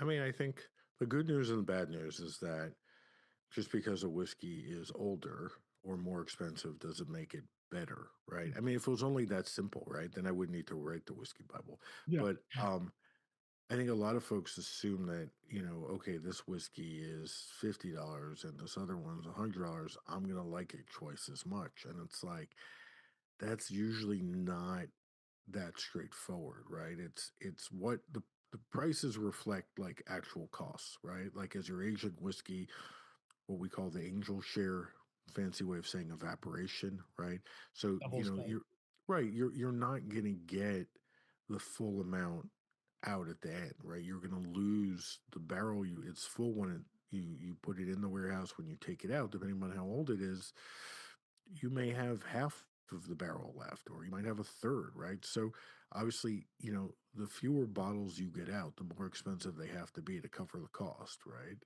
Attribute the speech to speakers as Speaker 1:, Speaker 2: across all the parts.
Speaker 1: I mean, I think the good news and the bad news is that just because a whiskey is older or more expensive doesn't make it better, right? I mean, if it was only that simple, right, then I wouldn't need to write the whiskey Bible.
Speaker 2: Yeah.
Speaker 1: But I think a lot of folks assume that, okay, this whiskey is $50 and this other one's $100. I'm going to like it twice as much. And it's like, that's usually not that straightforward, right? It's what the prices reflect like actual costs, right? Like as you're aging whiskey, what we call the angel share, fancy way of saying evaporation, right? So,
Speaker 2: Double stone.
Speaker 1: you're right, you're not gonna get the full amount out at the end, right? You're gonna lose the barrel. It's full when you put it in the warehouse. When you take it out, depending on how old it is, you may have half of the barrel left, or you might have a third, right? So obviously, the fewer bottles you get out, the more expensive they have to be to cover the cost, right?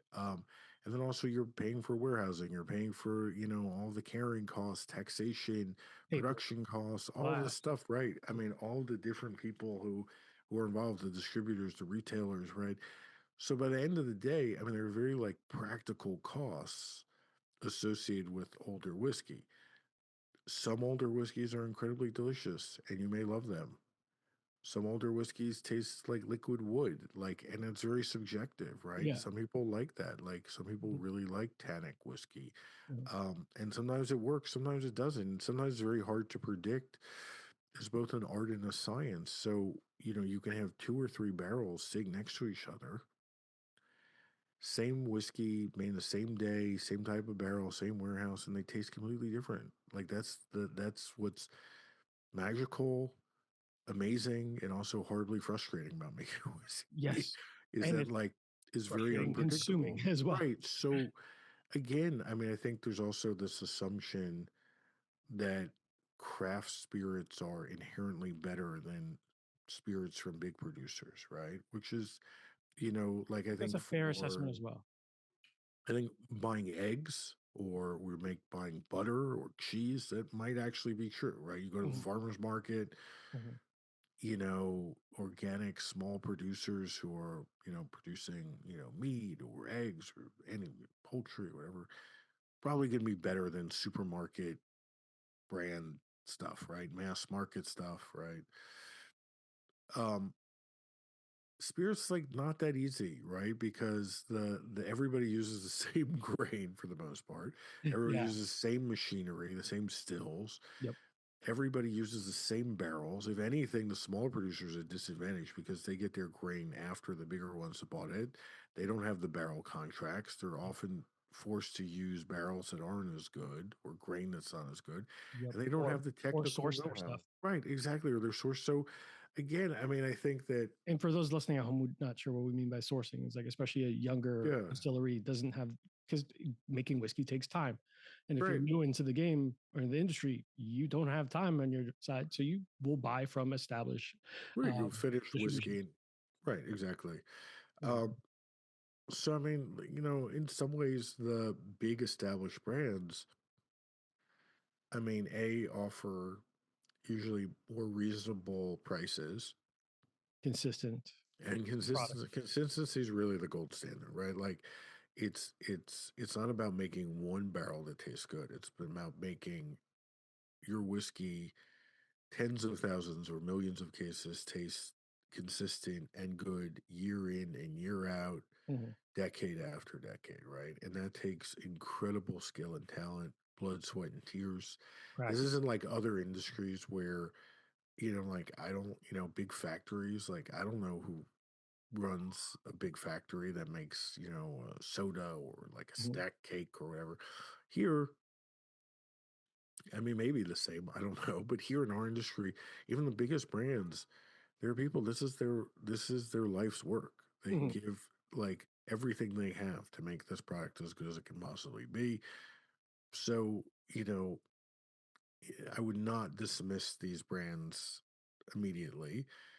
Speaker 1: And then also you're paying for warehousing, you're paying for, all the carrying costs, taxation,
Speaker 2: Paper,
Speaker 1: production costs, all this
Speaker 2: glass.
Speaker 1: stuff, right? I mean, all the different people who are involved, the distributors, the retailers, right? So by the end of the day, I mean, there are very like practical costs associated with older whiskey. Some older whiskeys are incredibly delicious and you may love them. Some older whiskeys taste like liquid wood, and it's very subjective, right?
Speaker 2: Yeah.
Speaker 1: Some people like that. Like some people
Speaker 2: Mhm.
Speaker 1: really like tannic whiskey.
Speaker 2: Mhm.
Speaker 1: And sometimes it works, sometimes it doesn't. Sometimes it's very hard to predict. It's both an art and a science. So, you can have two or three barrels sitting next to each other. Same whiskey made the same day, same type of barrel, same warehouse, and they taste completely different. Like that's what's magical, amazing, and also horribly frustrating about making whiskey
Speaker 2: Yes.
Speaker 1: is
Speaker 2: And
Speaker 1: that
Speaker 2: it's
Speaker 1: like is very
Speaker 2: frustrating consuming
Speaker 1: unpredictable.
Speaker 2: as well.
Speaker 1: Right. So again, I mean, I think there's also this assumption that craft spirits are inherently better than spirits from big producers, right? Which is, like
Speaker 2: That's a fair assessment as well.
Speaker 1: I think buying eggs or buying butter or cheese, that might actually be true, right? You go to the
Speaker 2: Mhm.
Speaker 1: farmer's market,
Speaker 2: Mhm.
Speaker 1: organic small producers who are, producing, meat or eggs or any poultry or whatever, probably going to be better than supermarket brand stuff, right? Mass market stuff, right? Um, Spirits like not that easy, right? Because the everybody uses the same grain for the most part. Everybody
Speaker 2: Yeah.
Speaker 1: uses the same machinery, the same stills.
Speaker 2: Yep.
Speaker 1: Everybody uses the same barrels. If anything, the smaller producers are disadvantaged because they get their grain after the bigger ones have bought it. They don't have the barrel contracts. They're often forced to use barrels that aren't as good or grain that's not as good.
Speaker 2: Yep.
Speaker 1: And they don't have the
Speaker 2: Or
Speaker 1: technical
Speaker 2: source their stuff.
Speaker 1: know-how. Right, exactly. Or their source. So again, I mean, I think that,
Speaker 2: And for those listening at home who not sure what we mean by sourcing, is like especially a younger
Speaker 1: yeah,
Speaker 2: distillery doesn't have, because making whiskey takes time. And if you're
Speaker 1: right.
Speaker 2: new into the game or in the industry, you don't have time on your side. So you will buy from established
Speaker 1: Right, you
Speaker 2: um,
Speaker 1: finished
Speaker 2: distribution.
Speaker 1: whiskey. Right, exactly.
Speaker 2: Yeah.
Speaker 1: So I mean, in some ways, the big established brands, I mean, offer usually more reasonable prices
Speaker 2: Consistent
Speaker 1: and
Speaker 2: product.
Speaker 1: consistency. Consistency is really the gold standard, right? Like, it's not about making one barrel that tastes good. It's been about making your whiskey tens of thousands or millions of cases taste consistent and good year in and year out,
Speaker 2: Mhm.
Speaker 1: decade after decade, right? And that takes incredible skill and talent, blood, sweat, and tears. This
Speaker 2: Practice.
Speaker 1: isn't like other industries where, like I don't, big factories, like I don't know who runs a big factory that makes, soda or like a
Speaker 2: Mhm.
Speaker 1: snack cake or whatever. Here, I mean, maybe the same, I don't know, but here in our industry, even the biggest brands, there are people, this is their life's work. They
Speaker 2: Mhm.
Speaker 1: give like everything they have to make this product as good as it can possibly be. So, I would not dismiss these brands immediately.